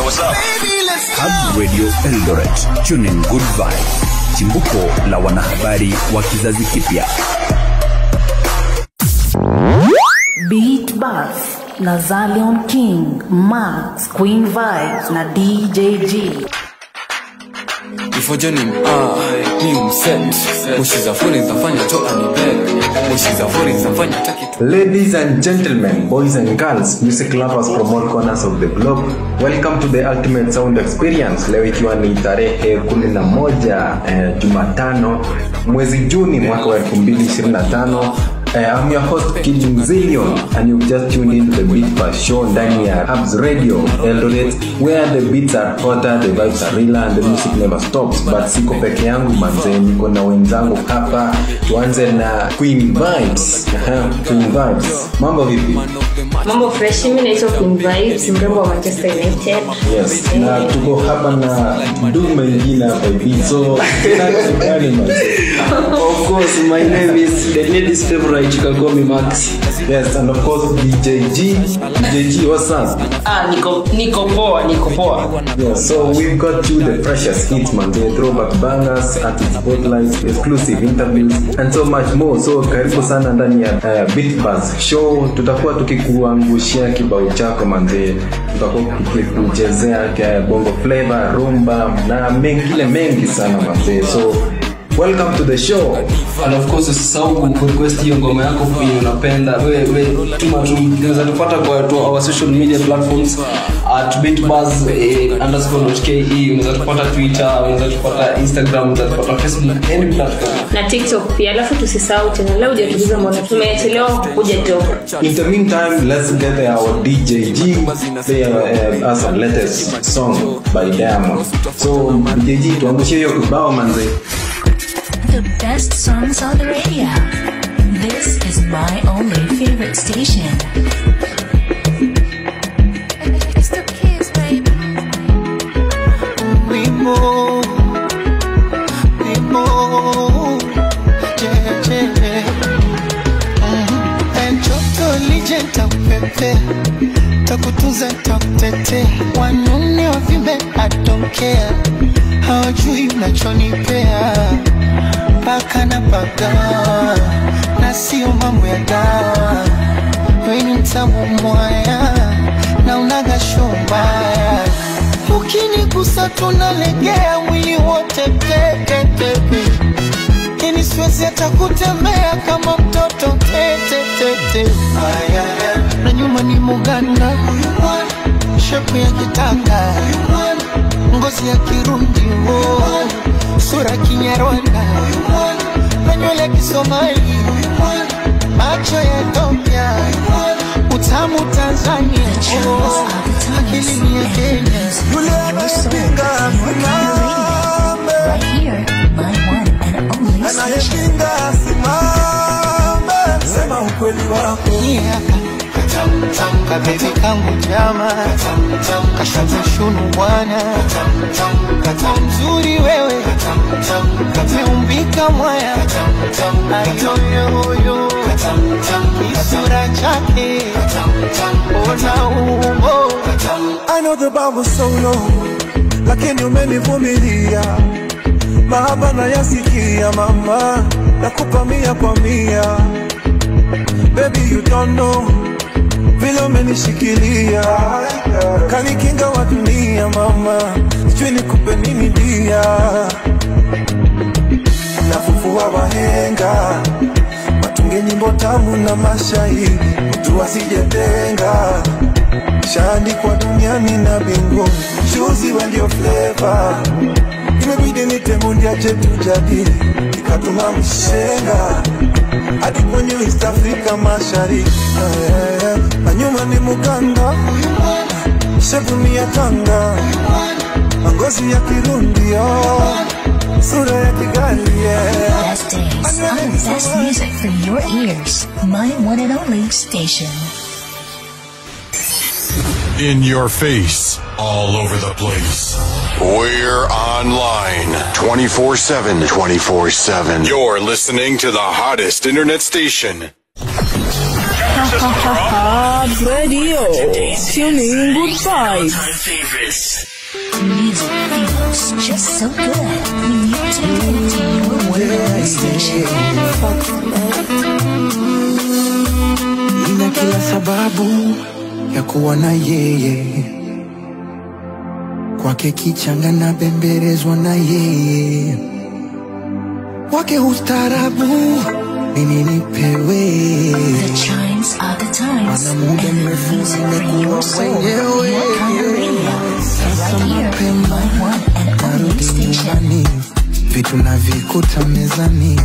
what's up? Hub Radio Eldoret, tuning good vibes. Chimbuko la wanahabari wa kizazi kipya. Beat Buzz na Zalion King, Max, Queen Vibes na DJG. Before Johnny, new set. Mushiza phone zafanya toka ni bed. Mushiza phone zafanya taki. Ladies and gentlemen, boys and girls, music lovers from all corners of the globe, welcome to the ultimate sound experience. Leo ikiwa ni tarehe 11 Jumatano mwezi Juni mwaka wa 2025. I'm your host Kid Zillion, and you've just tuned into the Beat Buzz show ndani ya Hubs Radio Eldoret, where the beats are hotter, the vibes are realer, and the music never stops. But siko peke yangu manze, niko na wenzangu hapa. Tuanze na Queen Vibes. Queen Vibes, mambo vipi? Mambo fresh, mimi naitwa Queen Vibes, mrembo wa Manchester United. Yes, na tuko hapa na ndugu mwingine hapa hivi. So, of course, my name is the lady's favorite. You can call me Max. Yes, and of course DJG. DJG, what's up? Niko poa. Yes, so we've got you the precious hits, man. The throwback bangers, artist spotlights, exclusive interviews, and so much more. So karibu sana ndani ya Beat Buzz show. Tutakuwa tukikuangushia kibao chako manze. Tutakuwa tukikuchezea bongo flavor, rumba na mengi sana manze. So welcome to the show. And of course usisahau request hiyo ngoma yako pia unapenda wewe tunaweza tupata kwa our social media platforms at beatbuzz_.ke. unaweza tupata Twitter, unaweza tupata Instagram, unaweza tupata Facebook, any platform na TikTok pia. Alafu tusisahau tena leo hujatuliza mbona tumechelewa kuja job. In the meantime, let's get our DJG play us a latest song by Diamond. So DJG tuangushie hiyo kibao manze. The best songs on the radio. This is my only favorite station. It's the kids, baby. We move, yeah. And choto lijenta pepe, takutuza takutete. Wanune wavimbe I don't care, hawajui unachonipea. Paka na paga, na sio mambo ya dawa. Wewe ni mtamu mwaya, na unaga shombaya. Ukinigusa tunalegea mwili wote tete. Kini siwezi hata kutembea kama mtoto tete. Na nyuma ni Muganda, shepu ya kitanga, ngozi ya Kirundi, sura Kinyarwanda, na nywele Kisomali, macho ya Ethiopia, utamu Tanzania, akili ni ya Kenya. Right here, my one and only station. Kabeti kangu jama, kashaza shunu wana, mzuri wewe, umeumbika mwaya, ayoyo, kisura chake, ona umbo. I know the bar was so low, lakini umenivumilia. Mahaba na yasikia mama, nakupa 100 kwa 100. Baby you don't know, vile umenishikilia. Kanikinga wa dunia mama, sijui nikupe nini dia. Nafufua wahenga, watunge nyimbo tamu na mashairi, mtu asijetenga. Shaandikwa duniani na bingu, choose we ndio flavor. Imebidi nitemundia chetu jadili, nikatuma mshenga hadi kwenye East Africa mashariki. Anyuma ni Muganda, shepu ni ya Tanga, ngozi ya Kirundi, sura ya Kigali. Best days and best music for your ears. My one and only station. In your face, all over the place. We're online 24/7. 24/7. You're listening to the hottest internet station. Radio. Tune in, good vibes. Music feels just so good when you tune into your wonderful station. Nina kila sababu ya kuwa na yeye, kwake kichanga na bembelezwa na yeye, kwake ustarabu mimi nipewe. The chimes are the times, and the music for your soul, your kind of radio, right here, my one and only station. Vitu na vikuta mezani,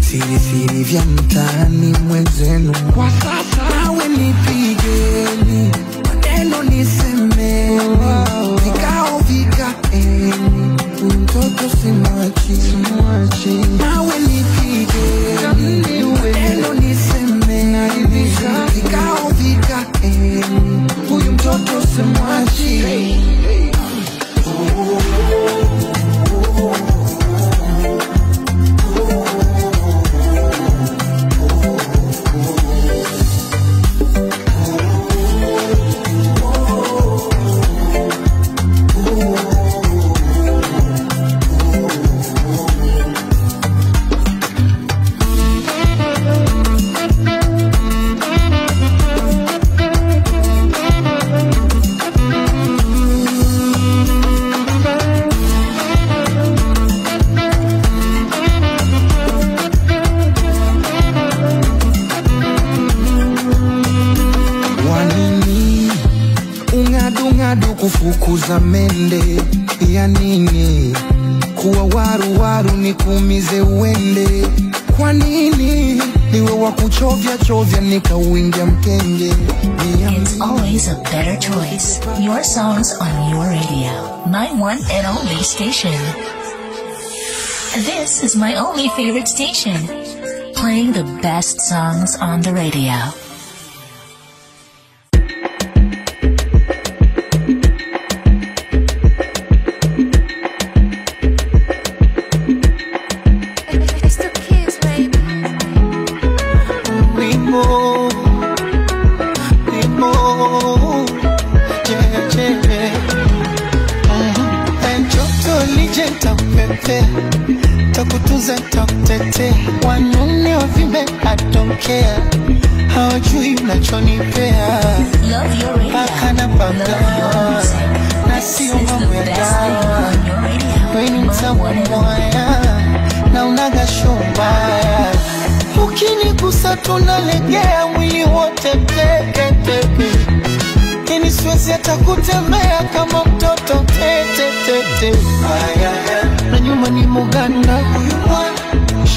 siri siri vya mtaani mwenzenu. Kwa sasa we nipigeni, maneno nisemeni, vikao vikaeni, mtoto simwachi. Nawe nipigeni, maneno nisemeni, vikao vikaeni, huyu mtoto simwachi. Kufukuza mende ya nini? Kuwa waru nikuumize uende. Kwa nini niwe wa kuchovya chovya nikauingia mkenge? It's always a better choice. Your songs on your radio. My one and only station. This is my only favorite station. Playing the best songs on the radio. Takutunza takutetea, wanune wavimbe I don't care, hawajui unachonipea. Love your radio, paka na paka, na sio mambo ya dawa. Wewe ni mtamu mwaya, na unaga shombaya. Ukinigusa tunalegea mwili wote teke teke. Kini siwezi hata kutembea kama mtoto tete tete. Na nyuma ni Muganda,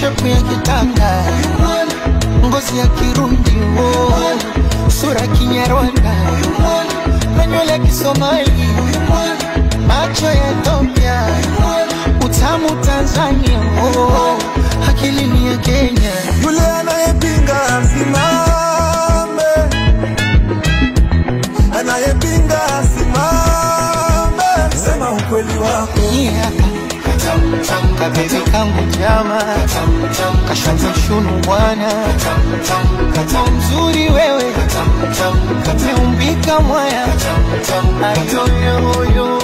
shepu ya kitanga, ngozi ya Kirundi, sura Kinyarwanda, na nywele ya Kisomali, macho ya Ethiopia, utamu Tanzania, akili ni ya Kenya. Yule anayepinga asimame, anayepinga asimame, sema ukweli wako. Kabezi kangu jama, kashaza shunu mwana, mzuri wewe, umeumbika mwaya, ayoyoyo,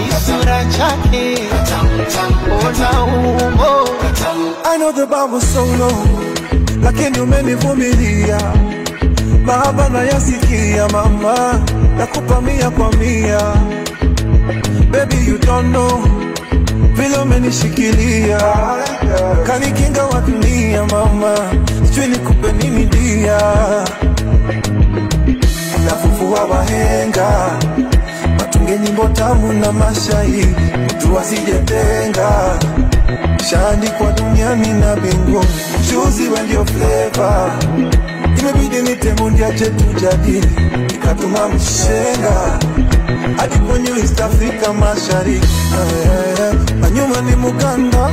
kisura chake, ona umbo. I know the bar was so low, lakini umenivumilia. Mahaba na yasikia mama, nakupa 100 kwa 100. Baby you don't know, vile umenishikilia, kanikinga wa dunia mama, sijui nikupe nini dia. Nafufua wahenga, matunge nyimbo tamu na mashahidi, mtu asijetenga, shaandikwa duniani na mbinguni, mchuzi wa ndio flavor. Imebidi nitemundia chetu jadili, nikatuma mshenga hadi kwenye East Africa mashariki. Manyuma ni Muganda,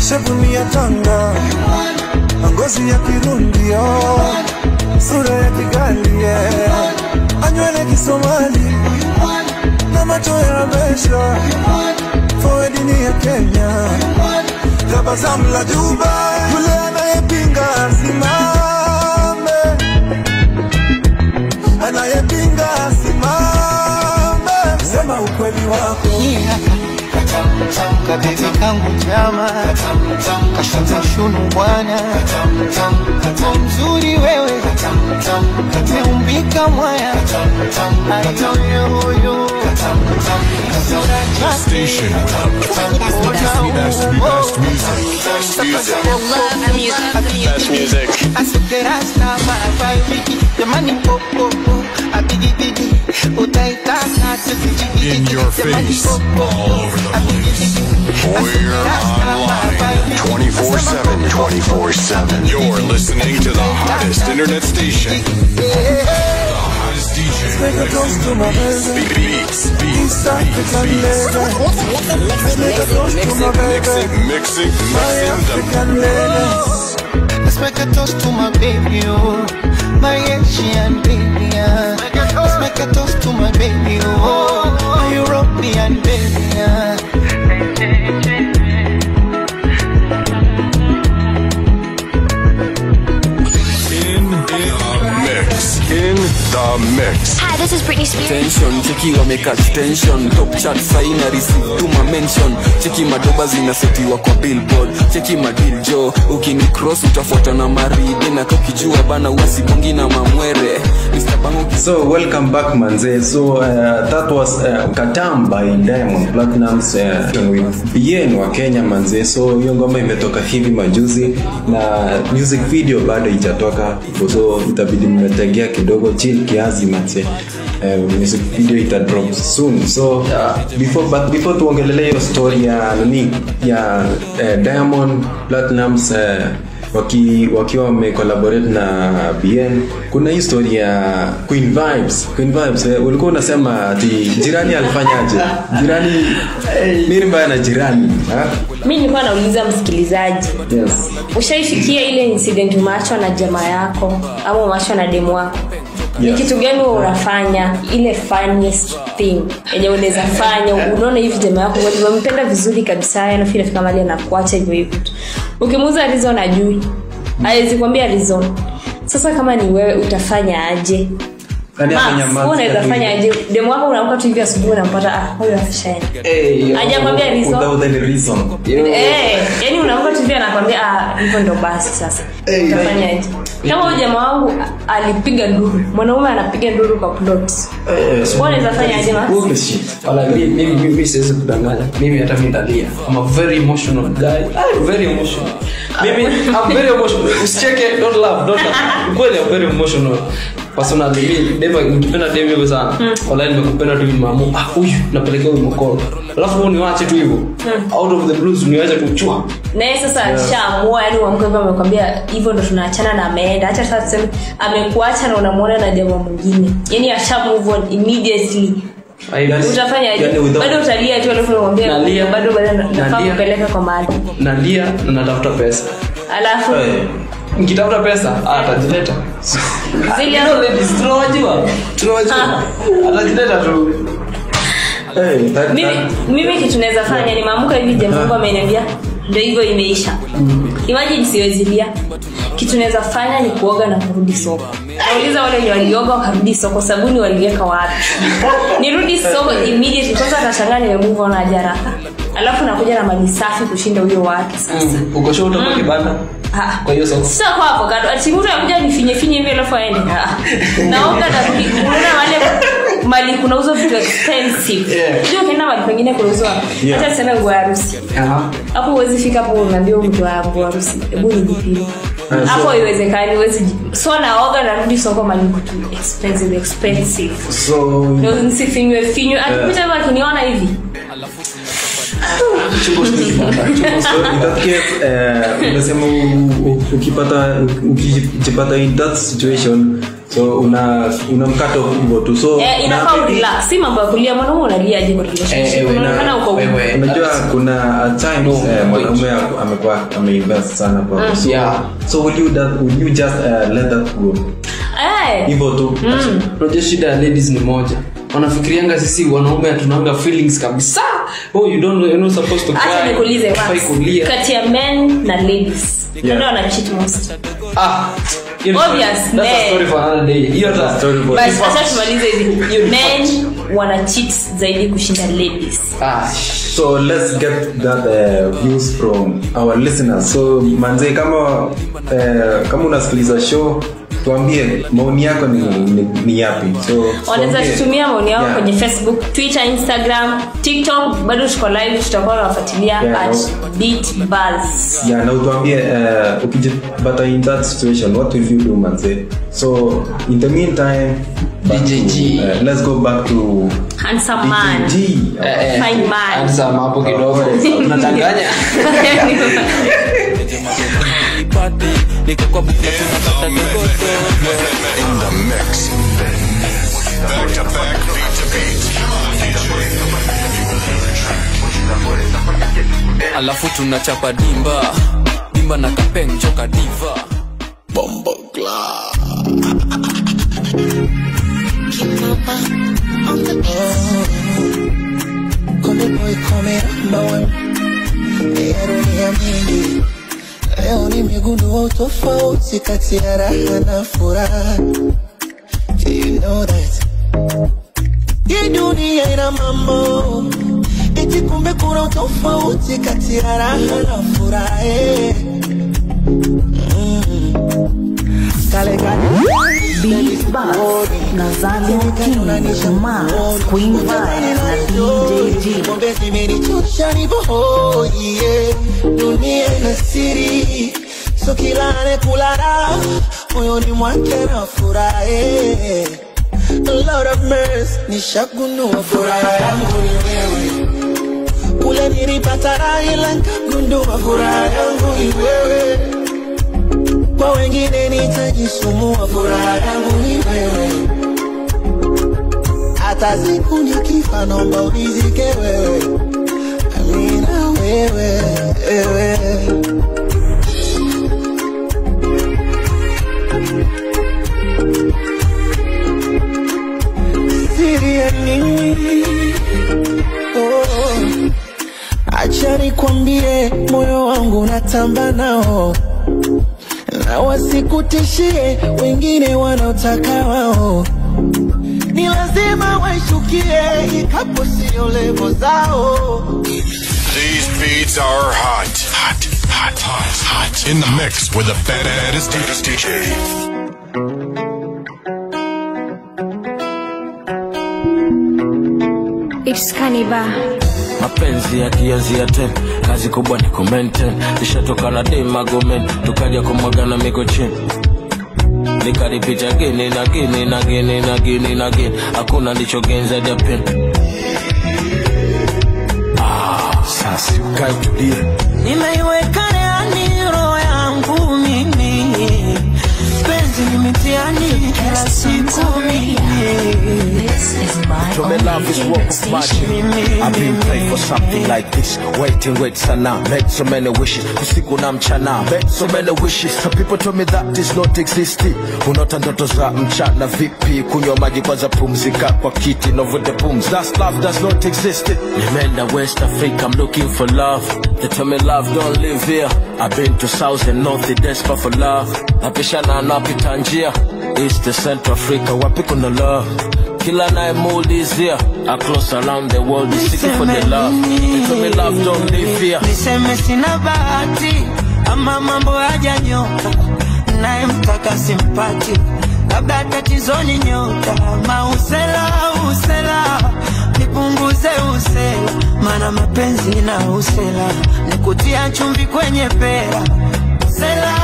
shepu ni ya Tanga, ngozi ya Kirundi, sura ya Kigali, anywele Kisomali, na macho ya Besha, forward ni ya Kenya, tabasamu la Dubai. Yule anayepinga asimame, sema ukweli wako. Kabibi kangu chama kashaza shunu bwana mzuri wewe umeumbika mwaya ayoyoyo Station with the best music. Best music. Asukerasta mafaiki jamani popo abidibidi utaitaka In your face, all over the place. We're online 24/7. 24/7. You're listening to the hottest internet station. The hottest DJ. Make a toast to my baby. Beats. East African lady. Make a toast to my baby. Mixing My African ladies. Let's make a toast to my baby, oh, my Asian baby, yeah. Let's make a toast to my baby, oh, my European baby, yeah. In the mix. Hi, this is Britney Spears. Tension, cheki wameka tension. Top chart saina receive tuma mention. Cheki madoba zinasetiwa kwa billboard. Cheki madil jo, ukini cross utafuata na maride. Na tukijua bana uasipungi na mamwere. Mr. Bango. So welcome back manze. So that was Katam by Diamond Platnumz with Bien wa Kenya manze. So hiyo ngoma imetoka hivi majuzi na music video bado haijatoka. So itabidi mmetegea kidogo chill kiasi manze. Music video ita drop soon. So before tuongelele hiyo story ya nini ya Diamond Platnumz wakiwa wamecollaborate na Bien, kuna historia ya Queen Vibes. Ulikuwa unasema ati jirani alifanyaje? Jirani nini mbaya na jirani? Mimi nilikuwa nauliza msikilizaji. Yes. Ushaifikia ile incident umeachwa na jamaa yako ama umeachwa na demu wako? Ni kitu gani unafanya ile funniest thing yenye unaweza fanya unaona hivi jamaa yako unampenda vizuri kabisa anafikiri kama mali anakuacha hivyo hivyo. Ukimuuza reason ajui. Haiwezi kwambia reason. Sasa kama ni wewe utafanya aje? Unaweza fanya aje? Demu wako unaamka tu hivi asubuhi unampata huyo afashani. Hajakwambia reason. Yaani unaamka tu hivi anakwambia hivyo ndo basi sasa. Utafanya aje? Kama jamaa wangu alipiga nduru, mwanaume anapiga nduru kwa plot. Unaweza fanya aje basi? Wala mimi siwezi kudanganya. Mimi hata mimi ndalia. I'm a very emotional guy. I'm very emotional. I'm very emotional. Usicheke, don't laugh. Kweli I'm very emotional. Personally mimi nikipenda demu sana. Wala nimekupenda tu mamu. Huyu napelekea huyu mkono. Alafu uniache tu hivyo. Out of the blues uniache kuchua. Na sasa alishaamua yani uamke kama amekwambia hivyo ndo tunaachana na ameenda. Acha sasa tuseme amekuacha na unamuona na jamaa mwingine. Yani asha move on immediately. Utafanya aje? Bado utalia tu alafu unamwambia bado nafaa kupeleka kwa mahali. Nalia na natafuta pesa. Alafu nikitafuta pesa atajileta. Zile ladies tunawajua. Atajileta tu. Mimi kitu naweza fanya ni maamuka hivi jamaa ameniambia ndio hivyo imeisha. Imagine siwezi lia. Kitu naweza fanya ni kuoga na kurudi soko. Nauliza wale wenye walioga wakarudi soko, sabuni waliweka wapi? Nirudi soko immediately kwanza atashangaa nimemove on haraka. Alafu nakuja na mali safi kushinda huyo wake sasa. Uko show utakuwa kibanda. Kwa hiyo soko. Sasa kwa hapo kado ati mtu anakuja nifinye hivi alafu aende. Naoga na kurudi. Unaona wale mali kunauzwa vitu expensive. Unajua kaenda mali pengine kunauzwa hata sema nguo ya harusi. Hapo huwezi fika hapo unaambia mtu wa nguo ya harusi. Hebu nijipime. Hapo haiwezekani huwezi. So naoga na rudi soko mali kutu expensive. So ndio nisifinywe akikuja hapa kuniona hivi. Unasema ukipata in that situation so unamkata hivyo tu so inafaa relax si mambo ya kulia mwanaume unalia aje kwa relationship unaonekana uko unajua kuna at times mwanaume amekuwa ameinvest sana kwa so would you just let that go hivyo tu unajua shida ya ladies ni moja wanafikirianga sisi wanaume tunanga feelings kabisa you're not supposed to cry. Acha nikuulize kati ya men na ladies ndio wana cheat most obvious that's a story for another day. You're story for but acha tumalize hivi men wana cheat zaidi kushinda ladies. So let's get that views from our listeners. So manze, kama unasikiliza show, tuambie maoni yako ni yapi. So wanaweza kutumia maoni yao kwenye Facebook, Twitter, Instagram, TikTok. Bado tuko live, tutakuwa tunafuatilia @beatbuzz. Na utuambie ukijipata in that situation, what will you do manze? So in the meantime, DJG, let's go back to handsome man, fine man, handsome hapo kidogo unatanganya in the mix, back to back, beat to beat. Alafu tunachapa dimba na kapeng choka diva Bomba Club. Call it boy, call me number one. Leo nimegundua utofauti kati ya raha na furaha. You know that. Hii dunia ina mambo, eti kumbe kuna utofauti kati ya raha na furaha. Beat Buzz na Zalion King, Max, Queen Vibe na DJG. Kumbe zimenichosha nipo, yeah. Dunia ina siri, so kila anakulala moyoni mwake na furaha. A lot of mercy, nishagundua furaha yangu ni wewe. Kule nilipata raha ila nikagundua furaha yangu ni wewe. Kwa wengine nitajisumbua, furaha yangu ni wewe. Hata siku nikifa naomba unizike wewe. Amina wewe, wewe. Siri ya nini? Acha nikwambie, moyo wangu natamba nao, na wasikutishie wengine wanaotaka wao. Ni lazima waishukie, ikapo sio levo zao. These beats are hot. In the mix with the baddest DJ. It's Kaniba. Mapenzi yakianzia ten, kazi kubwa ni commenten. Nishatoka na dema gomen, tukaja kumwagana miko chini. Nikaripita again. Hakuna nilichogenza japen. Sasa ukae tulie. Nimeiweka reani roho yangu mimi. Penzi ni mitiani kila siku mimi. So my love is work of magic. I've been praying for something like this. Wait sana. Made so many wishes. Usiku na mchana. Made so many wishes. Some people told me that this not existing. Unaota ndoto za mchana vipi? Kunywa maji kwanza pumzika kwa kiti no with the booms. That's love does not exist. Remember West Africa, I'm looking for love. They tell me love don't live here. I've been to South and North, desperate for love. Napishana napita njia. East to Central Africa, wapi kuna love? Kila night mood is here. Across around the world is seeking for the love. They tell me love don't live here. Niseme sina bahati ama mambo hajanyoka, naye mtaka simpati, labda tatizo ni nyota. Usela nipunguze usela, maana mapenzi na usela nikutia chumvi kwenye pera. Usela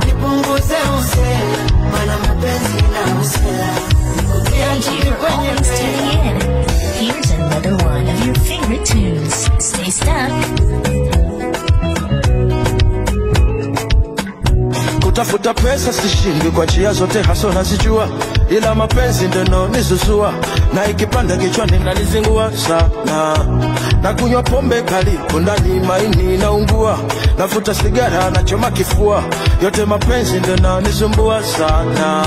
nipunguze usela, maana mapenzi na usela nikutia chumvi kwenye pera. Here's another one of your favorite tunes. Stay stuck. Kutafuta pesa sishindi kwa njia zote haso nazijua, ila mapenzi ndio nizuzua, na ikipanda kichwani nalizingua sana. Na kunywa pombe kali kundani maini naungua, nafuta sigara na choma kifua, yote mapenzi ndio nisumbua sana.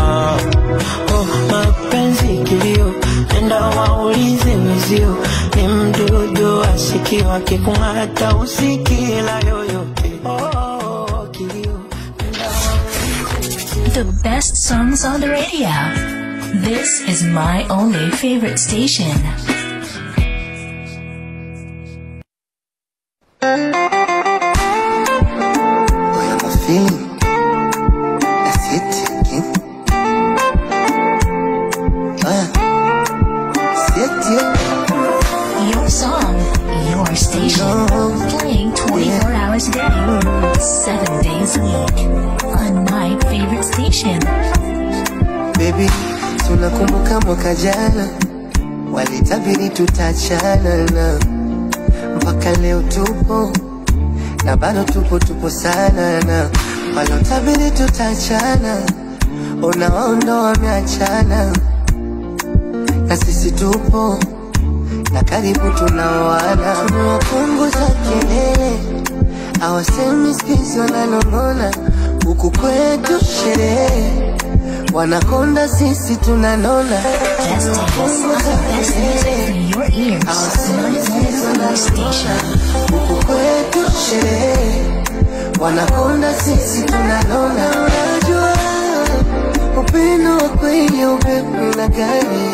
Oh, mapenzi kilio, nenda waulize wezio, ni mdudu asikiwa kikungata usikila yoyote. Oh, kilio. best songs on the radio. This is my only favorite station. Your song, your station, playing 24 hours a day, 7 days a week, on my favorite station. Baby, tunakumbuka mwaka jana walitabiri tutachana na mpaka leo tupo na bado tupo sana na walotabiri tutachana unaondo wameachana na sisi tupo na karibu tunaoana. Tunawapunguza kelele hawasemi skisi wananongona huku kwetu sherehe wanakonda sisi tunanona. Huku kwetu sherehe wanakonda sisi tunanona. Unajua upendo wa kweli upepo na gari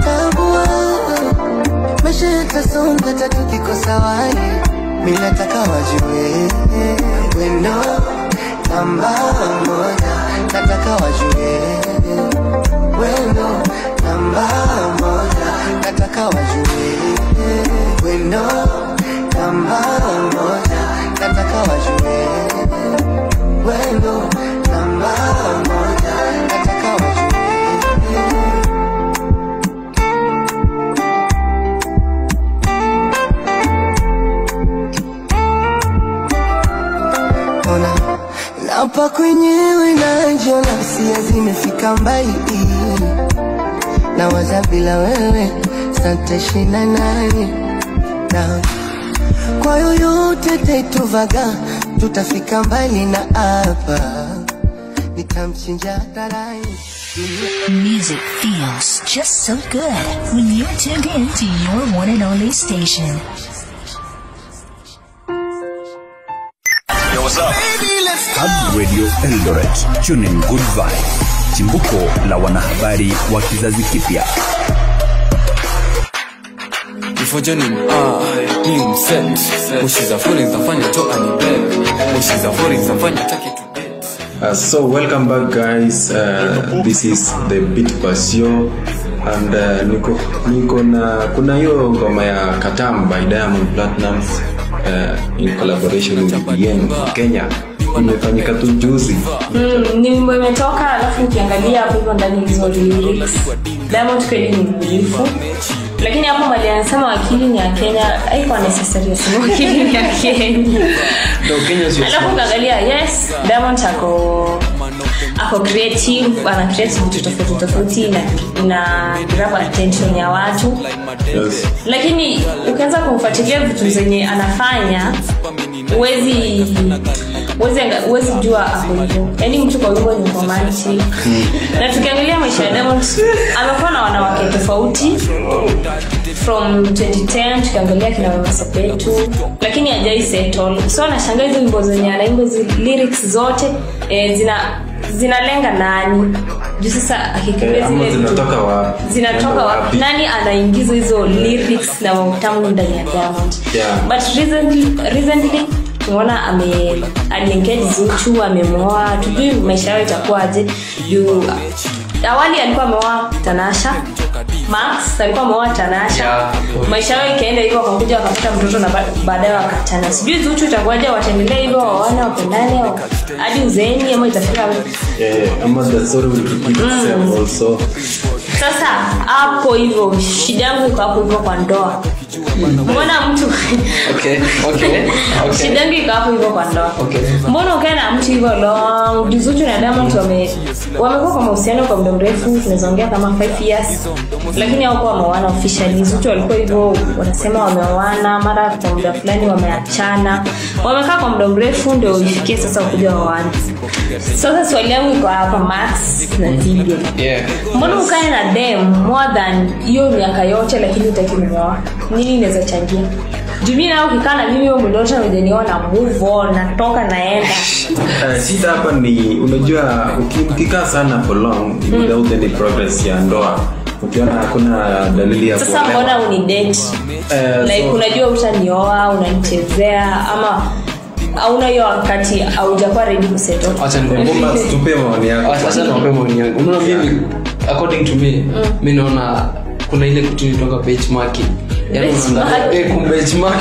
tambua maisha yatasonga tatu kikosa wali. Mimi nataka wajue wendo namba moja, nataka wajue wendo namba moja, nataka wajue wendo namba moja, nataka wajue wendo namba moja, nataka wajue. Hapa kwenyewe najiona hisia zimefika mbali, na waza bila wewe santashinda nani, na kwa yoyote taituvaga tutafika mbali, na hapa nitamchinja tarai. Music feels just so good when you're tuned in to your one and only station. Yo, what's up? Hub Radio Eldoret, tuning good vibe. Chimbuko la wanahabari wa kizazi kipya. Before joining clean set. Ushiza foreign zafanya to anibel. Ushiza foreign zafanya take to death. So welcome back guys. This is the Beat Pasio and niko na kuna hiyo ngoma ya Katam by Diamond Platnumz in collaboration with BN Kenya. Imefanyika tu juzi. Ni wimbo imetoka, alafu ukiangalia hapo hivyo ndani hizo lyrics Diamond kweli ni mbunifu, lakini hapo mali anasema wakili ni ya Kenya, haiko necessary sema wakili ni ya Kenya. Alafu ukiangalia yes Diamond ako creative, ana create vitu tofauti na grab attention ya watu. Yes. Lakini ukianza kumfuatilia vitu zenye anafanya uwezi jua hapo hivyo. Yaani mtu kwa hivyo ni romantic. Na tukiangalia maisha ya Diamond amekuwa na wanawake tofauti from 2010 tukiangalia kina Wema Sepetu, lakini hajai settle. So nashangaa hizo nyimbo zenye anaimba hizo lyrics zote zinalenga nani? Juu sasa akikibia zile zinatoka wapi? Nani anaingiza hizo lyrics na utamu ndani ya Diamond? Yeah. But recently tunaona aliengage Zuchu, amemoa, tujui maisha yao itakuwaje. Juu awali alikuwa ameoa Tanasha, Max alikuwa ameoa Tanasha. Yeah. Maisha yao ikaenda hivyo, akakuja akapata mtoto na baadaye wakatana. Sijui Zuchu itakuwaje, wataendelea hivyo waone wapendane hadi uzeeni ama itafika ama the story will repeat itself also. Sasa hapo hivyo shida yangu iko hapo hivyo kwa ndoa. Mbona mtu okay. Shida yangu iko hapo hivyo kwa ndoa. Mbona ukae na mtu hivyo long? Zuchu na Diamond wamekuwa kwa mahusiano kwa muda mrefu, tunazoongea kama 5 years. Lakini hawakuwa wameoana officially. Zuchu walikuwa hivyo wanasema wameoana, mara kwa muda fulani wameachana. Wamekaa kwa muda mrefu ndio ifikie sasa kuja waoane. Sasa swali yangu iko hapa Max na Tibi. Yeah. Mbona ukae na dem more than hiyo miaka yote lakini hutaki kuoa? Nini inaweza changia? Jumia nao ukikaa na mimi wewe mdoto unajeniona move on, natoka naenda. Shida hapa ni unajua ukikaa sana for long without any progress ya ndoa, ukiona hakuna dalili ya sasa mbona unidate like unajua utanioa unanichezea ama hauna hiyo wakati haujakuwa ready kusettle. Acha nikwambie tupe maoni yako. Acha niwape maoni yangu. Unaona mimi according to me mimi naona kuna ile kitu inaitwa benchmarking. Yaani unaangalia benchmark.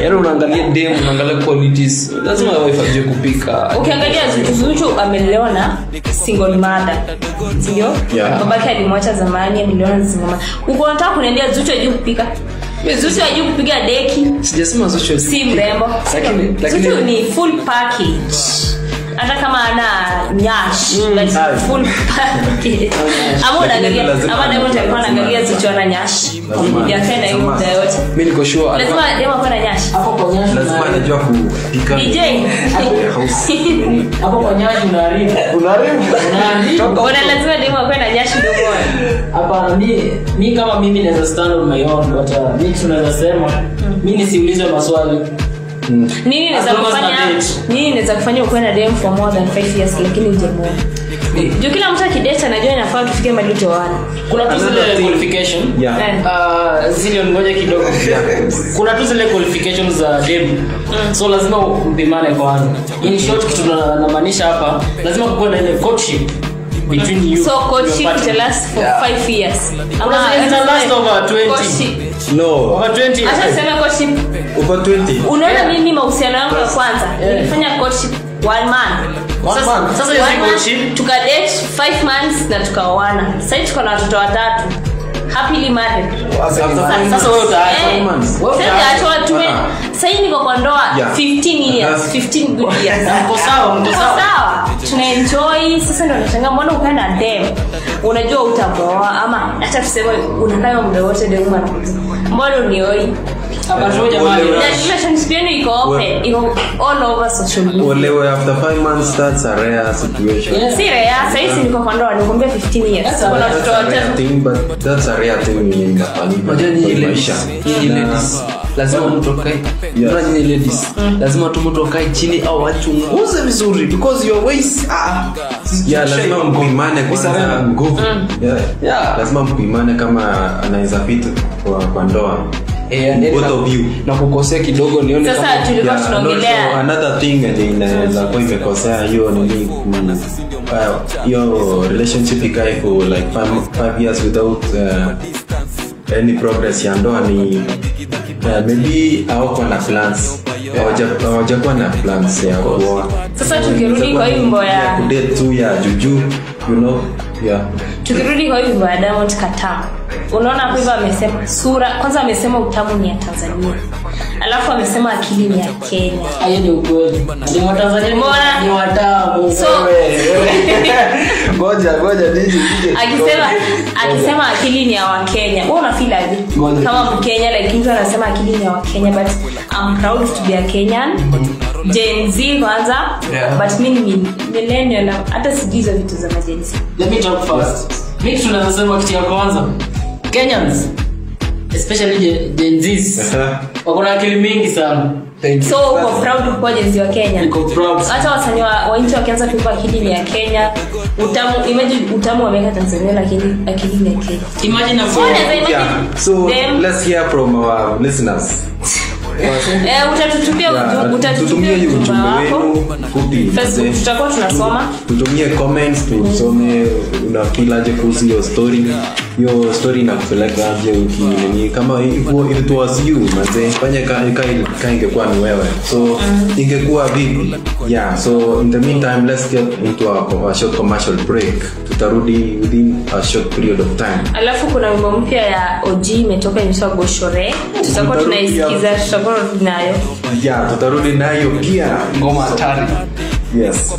Yaani unaangalia dem, unaangalia qualities. Lazima wife ajue kupika. Ukiangalia Zuchu amelelewa na single mother. Sio? Babake alimwacha zamani, amelelewa na single mother. Uko unataka kuniambia Zuchu ajue kupika? Zuchu ajue kupiga deki. Sijasema Zuchu si mrembo. Lakini Zuchu ni full package. Hata kama ana nyash like full package. Ama unaangalia ama Diamond alikuwa anaangalia Zuchu ana nyash. Yapenda hiyo muda yote. Mimi niko sure lazima Diamond ana nyash. Hapo kwa nyash lazima anajua kupika. DJ hapo kwa nyash unaharibu. Ona lazima Diamond ana nyash ndogo. Hapa mimi kama mimi naweza stand on my own but mimi tunaweza sema mimi nisiulize maswali. Nini naweza kufanya uko na dem for more than 5 years lakini hujamuoa. Juu kila mtu akidate anajua inafaa tufike mahali tuoane. Kuna tu zile qualification. Zile ngoja kidogo. Kuna tu zile qualifications za dem. So lazima upimane kwanza. In short kitu tunamaanisha hapa lazima kuwe na ile courtship between you. So courtship will last for 5 years. Ama it last over 20. No. Over 20. Acha sema courtship over 20. Unaona mimi mahusiano yangu ya kwanza nilifanya courtship 1 month. Sasa hiyo courtship tukadate 5 months na tukaoana. Sasa tuko na watoto 3. Happily married. Sasa wewe utaacha. Sasa niko kwa ndoa 15 years, 15 good years. Mko sawa. Tuna enjoy. Sasa ndio nashangaa mbona ukaenda dem. Unajua utaboa ama hata tuseme unakaa muda wote dem anakuja. Mbona unioi? Abajo jamani. Relationship yenu iko open, iko all over social media. Olewe after 5 months that's a rare situation. Si rare, sasa niko kwa ndoa nikwambia 15 years. Kuna watoto watatu. But that's a rare thing in maisha. Ladies lazima mtu kae. Unajua ni ladies. Lazima tu mtu kae chini au achunguze vizuri because your ways lazima mpimane kwanza nguvu. Lazima mpimane kama anaweza fit kwa ndoa. Both of you na kukosea kidogo nione sasa tulikuwa tunaongelea another thing inaweza kuwa imekosea hiyo nini your relationship ikae for like 5 years without any progress ya ndoa ni maybe hawako na plans hawajakuwa na plans ya kuoa. Sasa tukirudi kwa wimbo ya kudate tu ya juju tukirudi kwa wimbo ya Diamond Katam, unaona hapo hivyo amesema sura kwanza, amesema utamu ni ya Tanzania, alafu amesema akili ni ya Kenya. Hayo ni ukweli, ndio wa Tanzania ni watamu. So ngoja DJ akisema akili ni ya wa Kenya, wewe una feel aje kama Mkenya? Like mtu anasema akili ni ya wa Kenya, but I'm proud to be a Kenyan. Gen Z kwanza, but mimi ni millennial na hata sijizo vitu za Gen Z. Let me talk first. Mimi tunasema kitu ya kwanza, Kenyans especially Gen Z wako na akili mingi sana. So uko proud kwa Gen Z wa Kenya? Niko proud. Hata wasanii wa nchi wakianza kuimba akili ni ya Kenya, imagine utamu wameka Tanzania lakini akili ni ya Kenya. Imagine so let's hear from our listeners. Utatutumia ujumbe wenu fupi. Facebook tutakuwa tunasoma. Tutumie comments tusome unafilaje kuhusu hiyo story. Hiyo story inakupeleka aje ukini kama it was you manze fanya kama ingekuwa ni wewe. So ingekuwa vipi? So in the meantime let's get into a short commercial break. Tutarudi within a short period of time. Alafu kuna wimbo mpya ya OG imetoka inaitwa Goshore. Tutakuwa tunaisikiza, tutakuwa nayo. Tutarudi nayo pia ngoma hatari. Yes.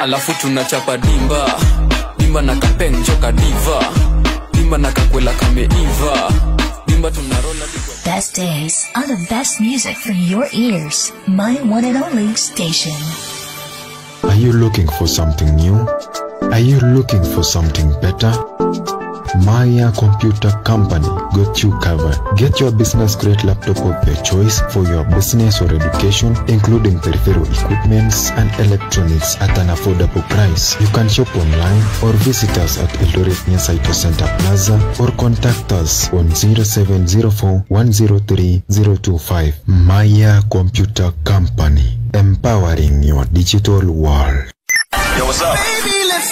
Alafu tunachapa dimba na kapeng joka diva, dimba na kakwela kameiva, dimba tunarola. Best days are the best music for your ears. My one and only station. Are you looking for something new? Are you looking for something better? Maya Computer Company got you covered. Get your business grade laptop of your choice for your business or education, including peripheral equipments and electronics at an affordable price. You can shop online or visit us at Eldoret near Saito Center Plaza or contact us on 0704-103-025. Maya Computer Company, empowering your digital world. Yo, what's up?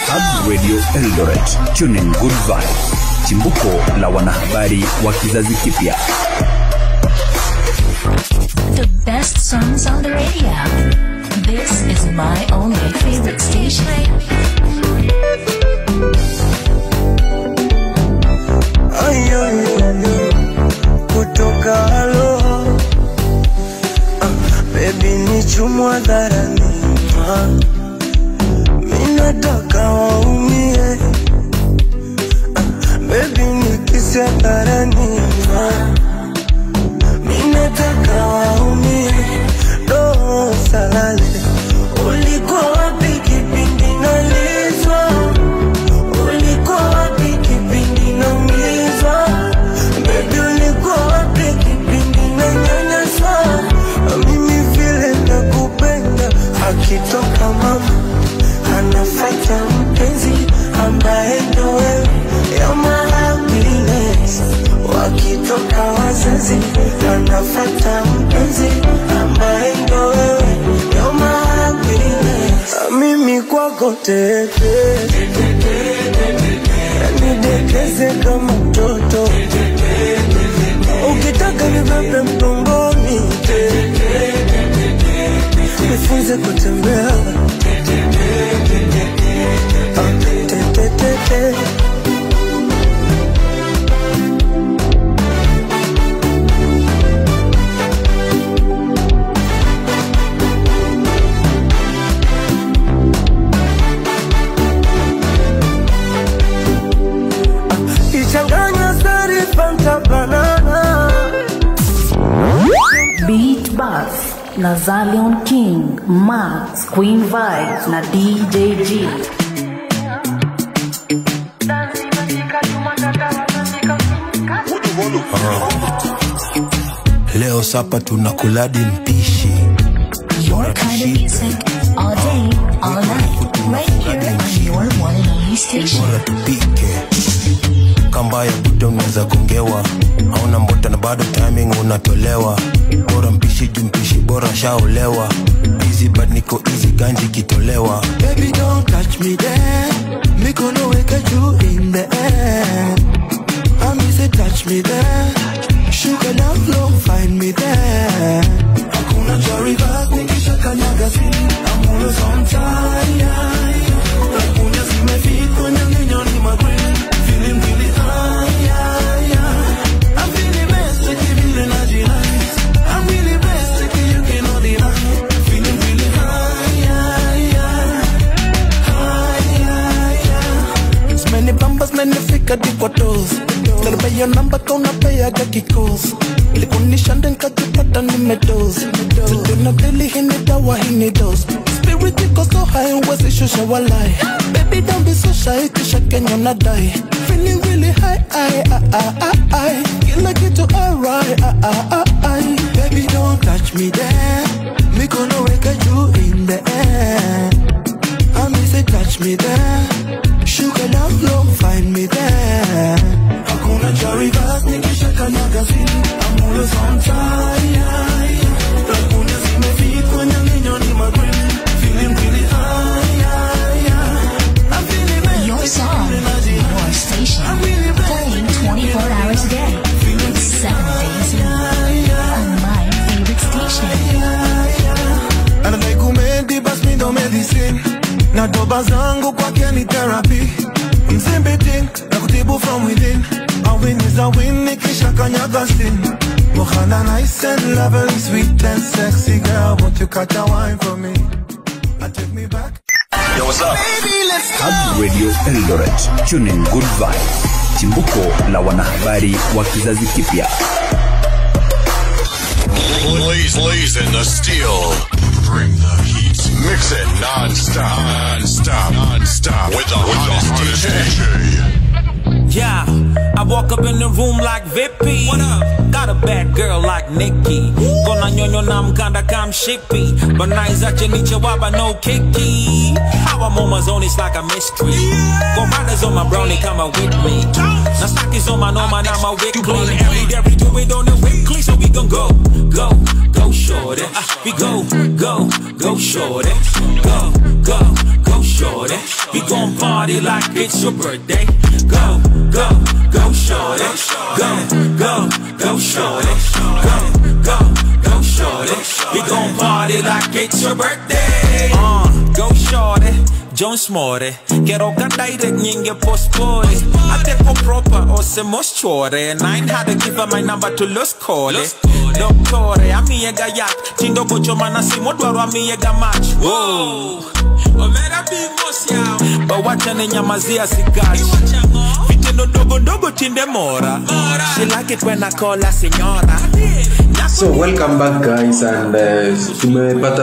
Hub Radio Eldoret, tuning good vibes. Chimbuko la wanahabari wa kizazi kipya. The best songs on the radio. This is my only favorite station. Kutoka halo baby ni chumwa dharani, minataka waumie. Baby ni kisi dharani, minataka waumie. Do salale, ulikuwa wapi kipindi nalizwa? Ulikuwa wapi kipindi naumizwa? Baby ulikuwa wapi kipindi nanyanyaswa? Mimi vile nakupenda, akitoka mama anafuata mpenzi ambaye ndo wewe. You're my happiness. Wakitoka wazazi anafuata mpenzi ambaye ndo wewe. You're my happiness. Mimi kwako tete, nidekeze kama mtoto. Ukitaka nibebe mgongoni, nifunze kutembea. Beat Buzz na Zalion King, Max, Queen Vibes na DJ G. Leo sapa tunakuladi mpishi. Your kind of music, all day, all night, right here on your one and only station. Bora tupike kamba ya buto unaweza gongewa, hauna mbota na bado timing unatolewa. Bora mpishi jumpishi bora shaolewa. Busy but niko easy ganji kitolewa. Baby don't touch me there, me gonna wake you in the air. I miss it, touch me there, sugar love low, find me there. Hakuna jariba nikisha kanyaga zini, I'm always on time. Hakuna zimefika nyang'inyo ni magwini, feeling really high. I'm feeling best, feeling nice. I'm really best, you cannot deny. Feeling really high. It's many bambas, many fika deep toes. Gotta pay your number, gonna pay a gaki calls. Likunisha nkajipata nimedoze. Ziduna deli hini dawa hini dose. Spirit iko so high, uwezi shusha walai. Baby don't be so shy, kisha Kenya nadai. Feeling really high, kila kitu alright, Baby don't touch me there, me gonna wake you in the air. I miss it, touch me there, sugar love low, find me there. Hakuna jariba nikisha kanyaga zini, I'm always on time. Hakuna zimefika nyang'inyo ni magwini, feeling really high. I'm feeling best. Your song, your station, playing 24 hours a day, 7 days a week, on my favorite station. Anakumedi bas mi do medicine, na doba zangu kwake ni therapy. Mzimbiting, na kutibu from within. A win is a win, nikisha kanyaga sin. Mohana nice and lovely, sweet and sexy girl. Won't you catch a wine for me? And take me back. Yo, what's up? Hub Radio Eldoret, tuning good vibes. Chimbuko la wanahabari wa kizazi kipya. Blazing the steel. Bring the heat. Mix it non-stop. Non-stop. With the hottest DJ. Yeah, I walk up in the room like Vippy. What up? Got a bad girl like Nikki. Kona nyonyo na mkanda kam shippy. But nice at you waba no kicky. How I'm on my zone is like a mystery. Go riders on my brownie come with me. Now stock is on my no man I'm a wick clean. Every day we do it on the weekly. So we gon' go shorty. We go shorty. Go shorty. We gon' party like it's your birthday. Go shorty. Go shorty. Go shorty. We gon' party like it's your birthday. Go shorty. John Smore, quiero cantar y nyinge postpone. Ateko proper o se moschore. Nine had to give her my number to los call. Doctore, amiga yak. Tindo bocho mana si modwaro amiga match. Whoa. Omera big boss yao. But watch an nyamazia sigachi. Vitendo dogo tinde mora. She like it when I call her senora. So welcome back guys, and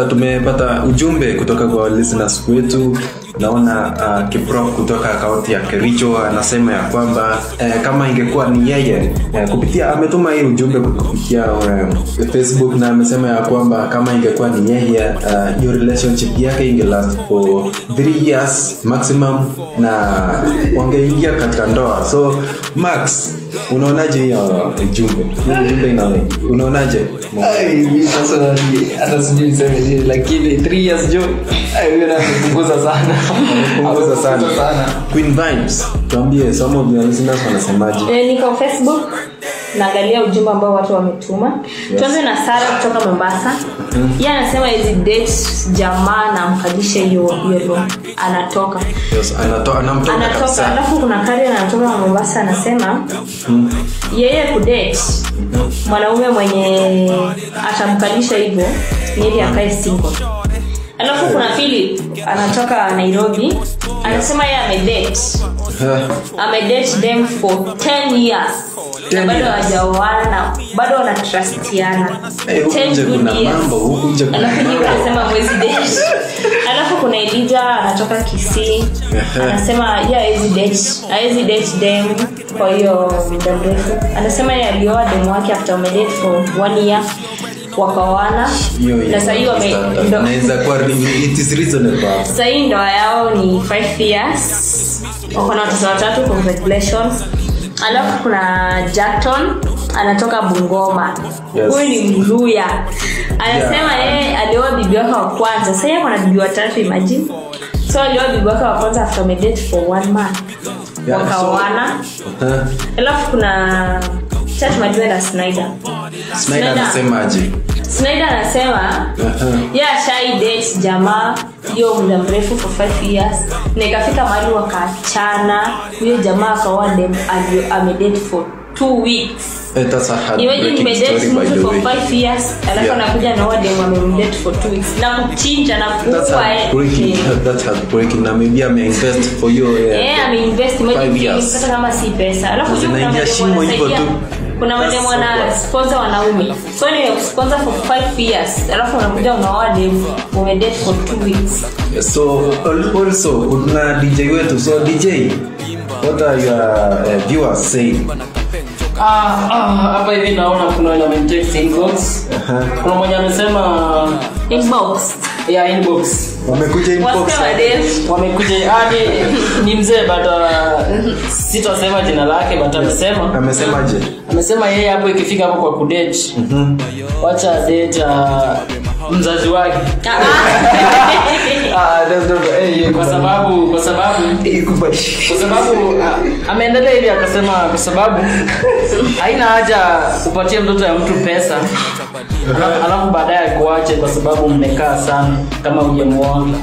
tumepata ujumbe kutoka kwa listeners wetu. Naona Kiprof kutoka akaunti ya Kericho anasema ya kwamba kama ingekuwa ni yeye kupitia ametuma hii ujumbe kupitia Facebook, na amesema ya kwamba kama ingekuwa ni yeye your relationship yake ingelast for 3 years maximum na wangeingia katika ndoa. So Max, unaonaje hiyo ujumbe? Unaonaje? Mimi personally hata sijui niseme nini, lakini 3 years jo wewe unapunguza sana. Punguza sana. Queen Vibes, tuambie some of the listeners wanasemaje? Niko Facebook naangalia ujumbe ambao watu wametuma. Tuanze na Sara kutoka Mombasa. Yeye anasema hizi dates jamaa na mkadisha hiyo anatoka. Yes, anamtoka. Alafu kuna Karen anatoka Mombasa anasema yeye kudate mwanaume mwenye atamkalisha hivyo ni ili akae single. Alafu kuna Philip anatoka Nairobi anasema yeye amedate them for 10 years. Bado hawajaoana, bado wanatrustiana. 10 good years. Alafu yeye anasema mwezi date. Alafu kuna Elijah anatoka Kisii anasema hizi date them kwa hiyo muda mrefu. Anasema yeye alioa demu wake after date for 1 year wakaoana na sasa hiyo inaweza kuwa it is reasonable. Sasa hii ndoa yao ni 5 years. Wako na watoto 3, congratulations. Alafu kuna Jackton anatoka Bungoma. Huyu ni Mluya. Anasema yeye alioa bibi wake wa kwanza. Sasa yeye ana bibi wa 3, imagine. So alioa bibi wake wa kwanza after date for 1 month. Wakaoana. Alafu kuna Chat Madwenda Snyder anasemaje? Snyder anasema shai date jamaa hiyo muda mrefu for 5 years na ikafika mahali wakaachana. Huyo jamaa akaoa dem amedate for 2 weeks. That's a heartbreaking story by the way. For 5 years alafu anakuja na dem amedate for 2 weeks na kuchinja na kuua. That's heartbreaking. Na maybe ameinvest for you. Ameinvest hata kama si pesa. Alafu zinaingia shimo hivyo tu. Kuna wale mwana sponsor wanaume. So ni sponsor for 5 years. Alafu unakuja unaoa dem umedate for 2 weeks. So also kuna DJ wetu. So DJ, what are your viewers saying? Hapa hivi naona kuna element inbox. Kuna mmoja amesema inbox. Inbox. Wamekuja hadi ni mzee but sitasema jina lake but amesemaje? Amesema yeye hapo ikifika hapo kwa kudate. Wacha date mzazi wake. Kwa sababu ameendelea hivi akasema kwa sababu haina haja upatie mtoto ya mtu pesa alafu baadaye kuache kwa sababu mmekaa sana kama hujamuona.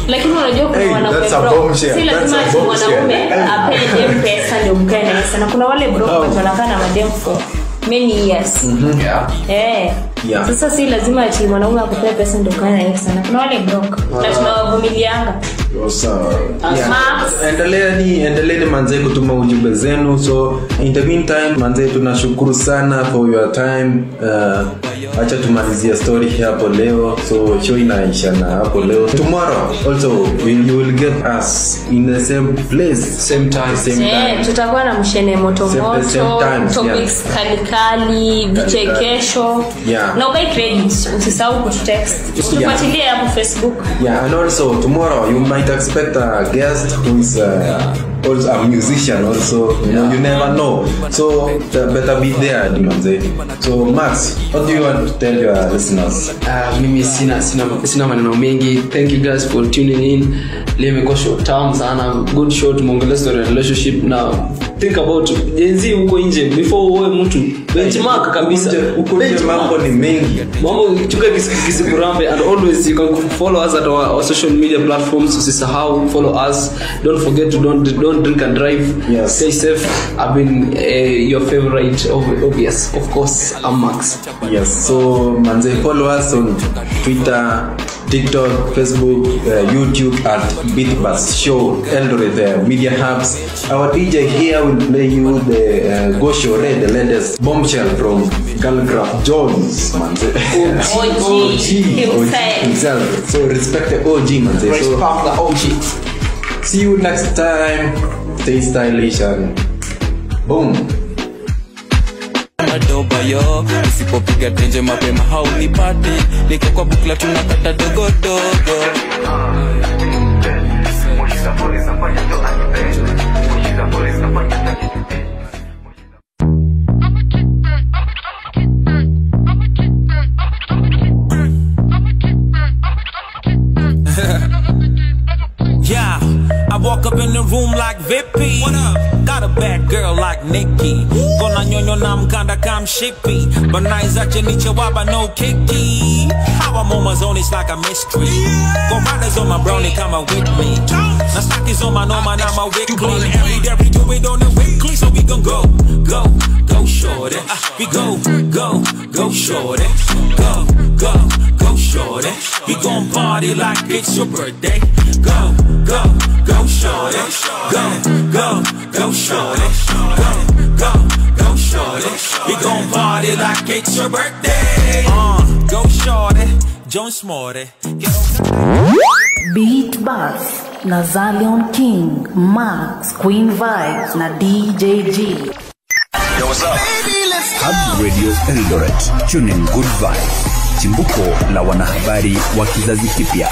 Lakini unajua kuna wanaume bro, si lazima mwanaume apende dem pesa ndio mkae na sana. Kuna wale bro wanakaa na madem for many years. Yeah. Sasa si lazima ati mwanaume akupea pesa ndio kana yeye sana. Kuna wale broke na tunawavumilianga. Endeleeni manze kutuma ujumbe zenu. So in the meantime manze tunashukuru sana for your time. Acha tumalizia story hapo leo. So show inaisha na hapo leo. Tomorrow also you will get us in the same place, same time. Tutakuwa na mshene moto topics kali vichekesho. Na ukai credit usisahau kutext. Tufuatilie hapo Facebook. And also tomorrow you might expect a guest who is also a musician also. You never know. So better be there manze. So Max, what do you want to tell your listeners? Mimi sina maneno mengi. Thank you guys for tuning in. Leo imekuwa short term sana, good show tumeongelea story relationship. Now think about jenzi huko nje before uwe mtu benchmark kabisa. Huko nje mambo ni mengi. Mambo chuka kisikurambe. And always you can follow us at our social media platforms. Usisahau follow us. Don't forget to don't drink and drive. Yes. Stay safe. I've been your favorite obvious. Of course, I'm Max. Yes. So manze follow us on Twitter, TikTok, Facebook, YouTube at Beatbus Show Eldoret Media Hubs. Our DJ here will play you the Gosho Red, the latest bombshell from Galgraph Jones, manze. OG himself. So respect the OG, manze. Respect the OG. See you next time. Stay stylish and boom. Madoba yo, usipopiga tenje mapema haunipati. Niko kwa bukla tunakata dogo dogo. Yeah, I walk up in the room like Vippy. What up? Got a bad girl like Nikki. Kona nyonyo na mkanda kam shippy. But naiza cheniche waba no kiki. How I'm on my zone, it's like a mystery. Go riders on my brownie, come out with me. Now stockies on my noma, now my wick clean. Every day we do it on the weekly, so we gon' go shorty. We go shorty. Go shorty. We gon' party like it's your birthday. Go shorty. Go shorty. Go shorty. We gon' party like it's your birthday. Go shorty. John Smarty. Beat Buzz na Zalion King, Max, Queen Vibes na DJ G. Yo, what's up? Hub Radio Eldoret, tuning good vibes. Chimbuko la wanahabari wa kizazi kipya.